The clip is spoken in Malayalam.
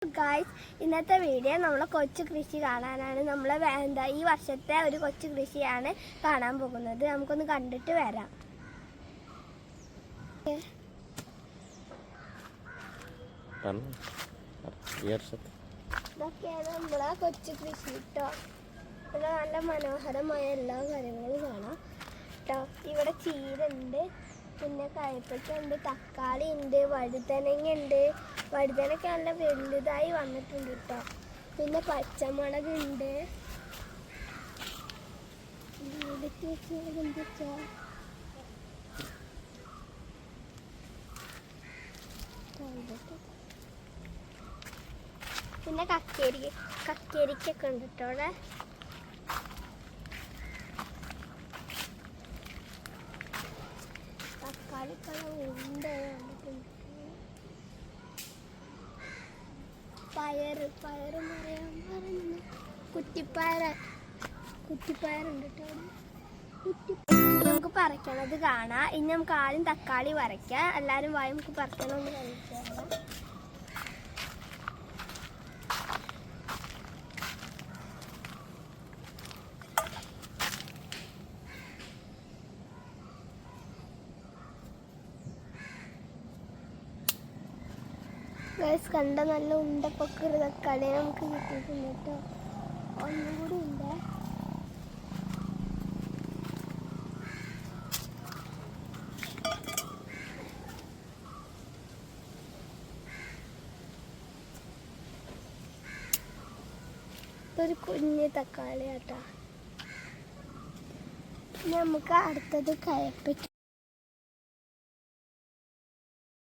ഗായ്സ്, ഇന്നത്തെ വീഡിയോ നമ്മളെ കൊച്ചു കൃഷി കാണാനാണ്. നമ്മളെ ഈ വർഷത്തെ ഒരു കൊച്ചു കൃഷിയാണ് കാണാൻ പോകുന്നത്. നമുക്കൊന്ന് കണ്ടിട്ട് വരാം. ഇതൊക്കെയാണ് നമ്മളെ കൊച്ചു കൃഷി കേട്ടോ. ഇവിടെ നല്ല മനോഹരമായ എല്ലാ കാര്യങ്ങളും കാണാം കേട്ടോ. ഇവിടെ ചീരണ്ട്, പിന്നെ കയ്പയ്ക്കുണ്ട്, തക്കാളി ഉണ്ട്, വഴുതനങ്ങ ഉണ്ട്. വഴുതനൊക്കെ നല്ല വലുതായി വന്നിട്ടുണ്ട് കേട്ടോ. പിന്നെ പച്ചമുളക് ഉണ്ട്. പിന്നെ കക്കേരിക്കൊക്കെ ഉണ്ട് കേട്ടോ അവിടെ. തക്കാളിക്കുള്ള ഉണ്ട് വന്നിട്ടുണ്ട്. പയറും പറയാൻ പറഞ്ഞു. കുറ്റിപ്പയറുണ്ട് കേട്ടോ. നമുക്ക് പറിക്കണത് കാണാം. ഇനി നമുക്ക് ആദ്യം തക്കാളി പറിക്കാം. എല്ലാവരും വായി നമുക്ക് പറിക്കണമെന്ന് കഴിക്കാം. കണ്ട നല്ല ഉണ്ടപ്പൊക്കെ തക്കാളി നമുക്ക് കിട്ടിയിട്ടുണ്ട് കേട്ടോ. ഒന്നും കൂടി ഉണ്ട്. ഇതൊരു കുഞ്ഞ് തക്കാളി കേട്ടോ. നമുക്ക് അടുത്തത് കയ്പയ്ക്ക.